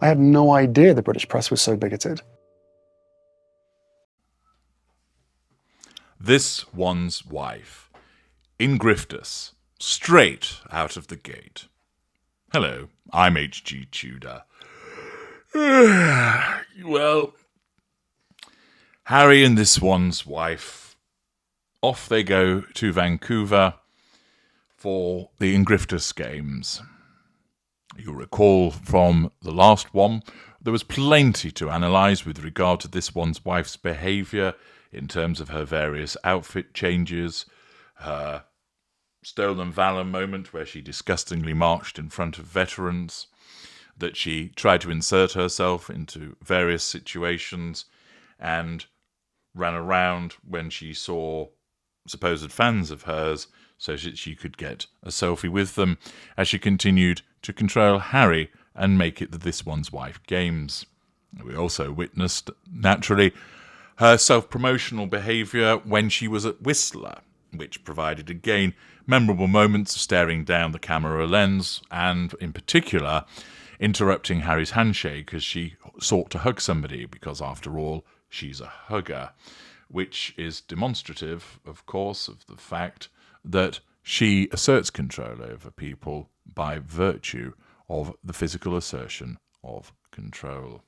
I had no idea the British press was so bigoted. This one's wife. Ingriftus. Straight out of the gate. Hello, I'm H.G. Tudor. Well, Harry and this one's wife, off they go to Vancouver for the Ingriftus Games. You'll recall from the last one, there was plenty to analyse with regard to this one's wife's behaviour in terms of her various outfit changes, her stolen valour moment where she disgustingly marched in front of veterans, that she tried to insert herself into various situations and ran around when she saw supposed fans of hers so that she could get a selfie with them as she continued to control Harry and make it the This One's Wife games. We also witnessed, naturally, her self-promotional behaviour when she was at Whistler, which provided, again, memorable moments of staring down the camera lens and, in particular, interrupting Harry's handshake as she sought to hug somebody because, after all, she's a hugger, which is demonstrative, of course, of the fact that she asserts control over people by virtue of the physical assertion of control.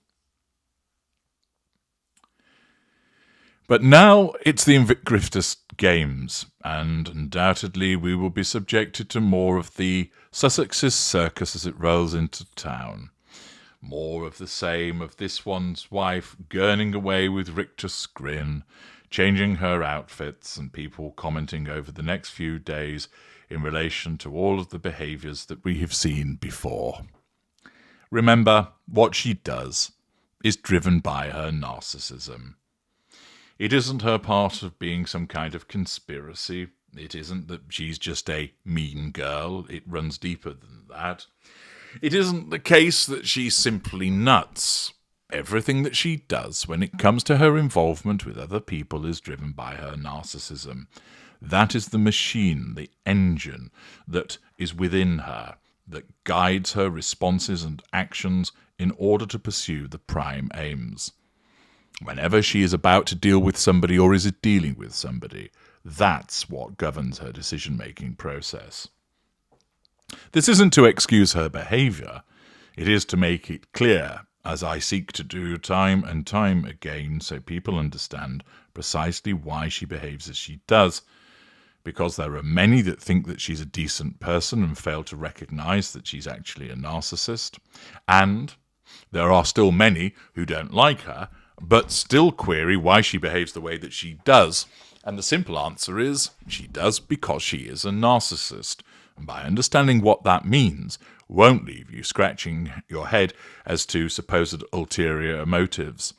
But now it's the Ingriftus Games, and undoubtedly we will be subjected to more of the Sussex's circus as it rolls into town. More of the same of this one's wife gurning away with rictus grin, changing her outfits, and people commenting over the next few days in relation to all of the behaviours that we have seen before. Remember, what she does is driven by her narcissism. It isn't her part of being some kind of conspiracy. It isn't that she's just a mean girl. It runs deeper than that. It isn't the case that she's simply nuts. Everything that she does when it comes to her involvement with other people is driven by her narcissism. That is the machine, the engine that is within her, that guides her responses and actions in order to pursue the prime aims. Whenever she is about to deal with somebody or is dealing with somebody, that's what governs her decision-making process. This isn't to excuse her behaviour. It is to make it clear, as I seek to do time and time again, so people understand precisely why she behaves as she does. Because there are many that think that she's a decent person and fail to recognise that she's actually a narcissist. And there are still many who don't like her, but still query why she behaves the way that she does. And the simple answer is, she does because she is a narcissist. And by understanding what that means, won't leave you scratching your head as to supposed ulterior motives.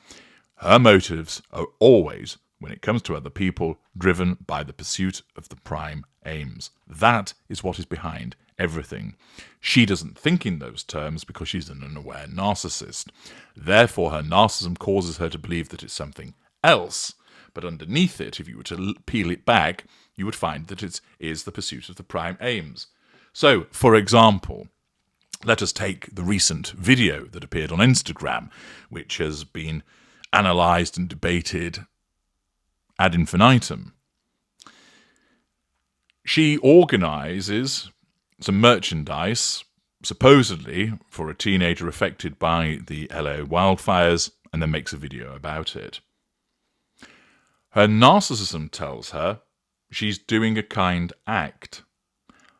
Her motives are always, when it comes to other people, driven by the pursuit of the prime aims. That is what is behind everything. She doesn't think in those terms because she's an unaware narcissist. Therefore, her narcissism causes her to believe that it's something else. But underneath it, if you were to peel it back, you would find that it is the pursuit of the prime aims. So, for example, let us take the recent video that appeared on Instagram, which has been analysed and debated ad infinitum. She organises some merchandise, supposedly for a teenager affected by the LA wildfires, and then makes a video about it. Her narcissism tells her she's doing a kind act.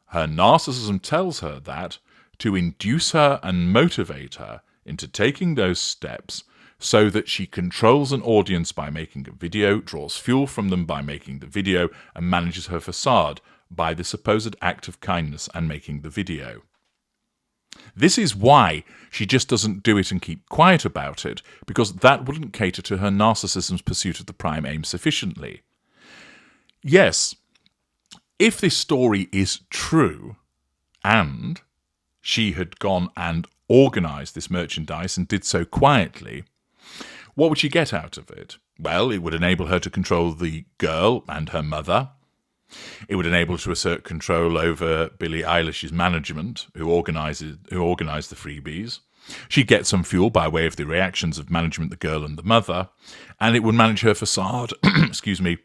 Her narcissism tells her that to induce her and motivate her into taking those steps so that she controls an audience by making a video, draws fuel from them by making the video, and manages her facade by the supposed act of kindness and making the video. This is why she just doesn't do it and keep quiet about it, because that wouldn't cater to her narcissism's pursuit of the prime aim sufficiently. Yes, if this story is true, and she had gone and organised this merchandise and did so quietly, what would she get out of it? Well, it would enable her to control the girl and her mother. It would enable her to assert control over Billie Eilish's management, who organised the freebies. She'd get some fuel by way of the reactions of management, the girl and the mother, and it would manage her facade, excuse me,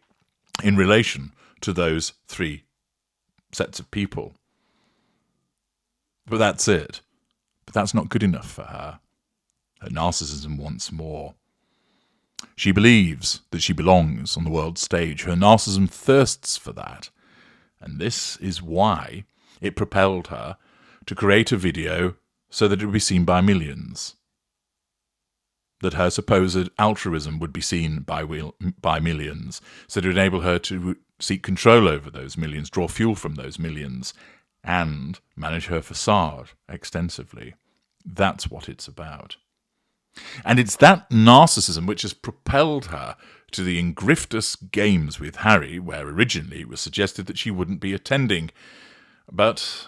in relation to those three sets of people. But that's it. But that's not good enough for her. Her narcissism wants more. She believes that she belongs on the world stage. Her narcissism thirsts for that. And this is why it propelled her to create a video so that it would be seen by millions. That her supposed altruism would be seen by millions, so to enable her to seek control over those millions, draw fuel from those millions, and manage her facade extensively. That's what it's about. And it's that narcissism which has propelled her to the Ingriftus games with Harry, where originally it was suggested that she wouldn't be attending. But,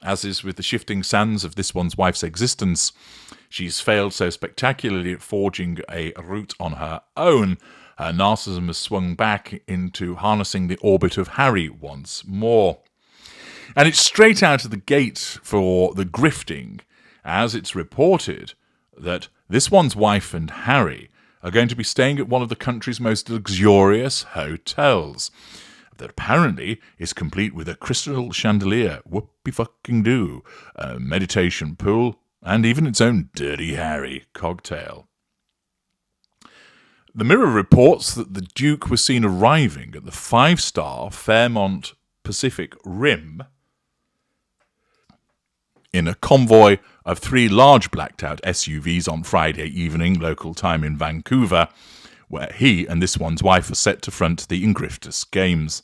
as is with the shifting sands of this one's wife's existence, she's failed so spectacularly at forging a route on her own. Her narcissism has swung back into harnessing the orbit of Harry once more. And it's straight out of the gate for the grifting, as it's reported that this one's wife and Harry are going to be staying at one of the country's most luxurious hotels that apparently is complete with a crystal chandelier, whoopie-fucking-doo, a meditation pool, and even its own Dirty Harry cocktail. The Mirror reports that the Duke was seen arriving at the 5-star Fairmont Pacific Rim in a convoy of 3 large blacked-out SUVs on Friday evening, local time in Vancouver, where he and this one's wife are set to front the Ingriftus Games.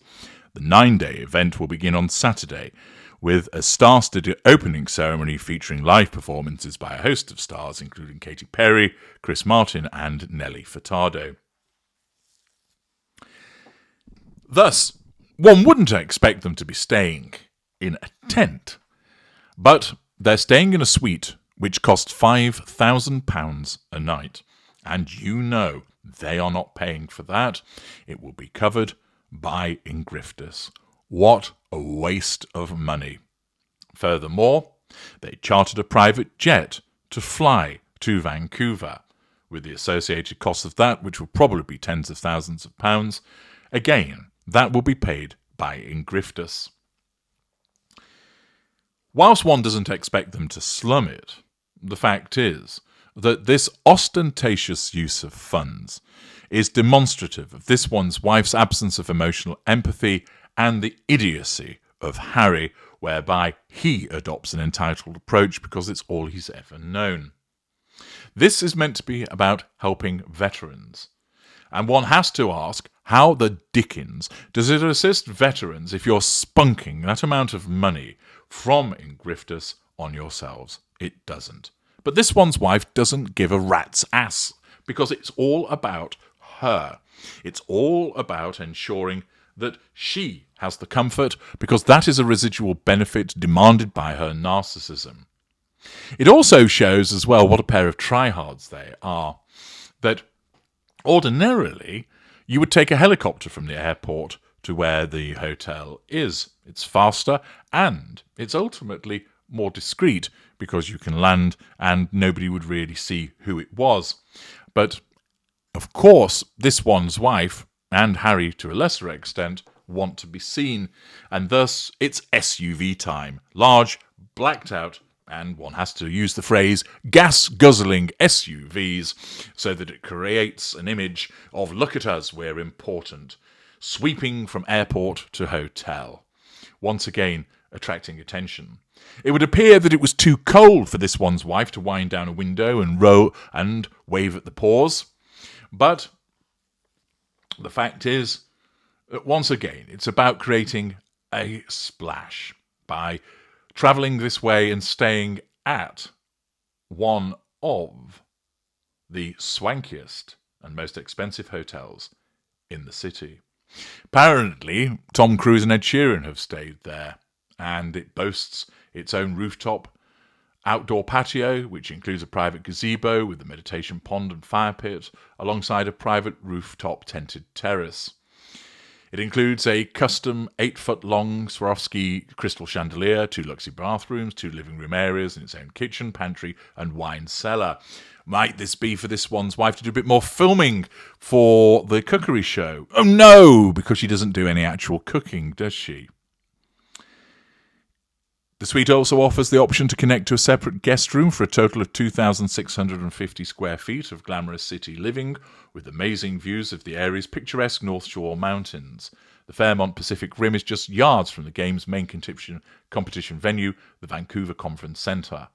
The 9-day event will begin on Saturday, with a star-studded opening ceremony featuring live performances by a host of stars, including Katy Perry, Chris Martin, and Nelly Furtado. Thus, one wouldn't expect them to be staying in a tent, but they're staying in a suite which costs £5,000 a night, and you know they are not paying for that. It will be covered by Ingriftus. What a waste of money. Furthermore, they chartered a private jet to fly to Vancouver, with the associated cost of that, which will probably be tens of thousands of pounds. Again, that will be paid by Ingriftus. Whilst one doesn't expect them to slum it, the fact is that this ostentatious use of funds is demonstrative of this one's wife's absence of emotional empathy and the idiocy of Harry, whereby he adopts an entitled approach because it's all he's ever known. This is meant to be about helping veterans. And one has to ask, how the dickens does it assist veterans if you're spunking that amount of money from Ingriftus on yourselves? It doesn't. But this one's wife doesn't give a rat's ass, because it's all about her. It's all about ensuring that she has the comfort, because that is a residual benefit demanded by her narcissism. It also shows as well what a pair of tryhards they are, that ordinarily you would take a helicopter from the airport to where the hotel is. It's faster and it's ultimately more discreet because you can land and nobody would really see who it was. But of course, this one's wife and Harry to a lesser extent want to be seen, and thus it's SUV time. Large, blacked out, and one has to use the phrase gas-guzzling SUVs so that it creates an image of look at us, we're important, sweeping from airport to hotel. Once again, attracting attention. It would appear that it was too cold for this one's wife to wind down a window and row and wave at the paws. But the fact is that once again, it's about creating a splash by travelling this way and staying at one of the swankiest and most expensive hotels in the city. Apparently, Tom Cruise and Ed Sheeran have stayed there, and it boasts its own rooftop outdoor patio, which includes a private gazebo with a meditation pond and fire pit, alongside a private rooftop tented terrace. It includes a custom 8-foot-long Swarovski crystal chandelier, 2 luxury bathrooms, 2 living room areas, and its own kitchen, pantry, and wine cellar. Might this be for this one's wife to do a bit more filming for the cookery show? Oh no, because she doesn't do any actual cooking, does she? The suite also offers the option to connect to a separate guest room for a total of 2,650 square feet of glamorous city living, with amazing views of the area's picturesque North Shore mountains. The Fairmont Pacific Rim is just yards from the game's main competition venue, the Vancouver Conference Centre.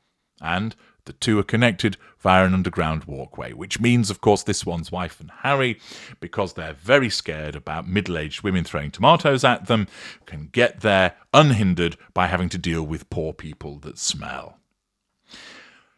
And the two are connected via an underground walkway, which means, of course, this one's wife and Harry, because they're very scared about middle-aged women throwing tomatoes at them, can get there unhindered by having to deal with poor people that smell.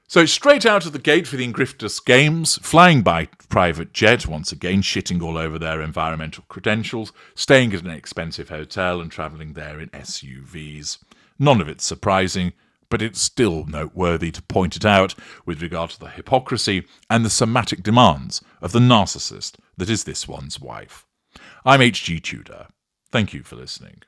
So straight out of the gate for the Ingriftus games, flying by private jet, once again shitting all over their environmental credentials, staying at an expensive hotel and travelling there in SUVs. None of it's surprising, but it's still noteworthy to point it out with regard to the hypocrisy and the somatic demands of the narcissist that is this one's wife. I'm H.G. Tudor. Thank you for listening.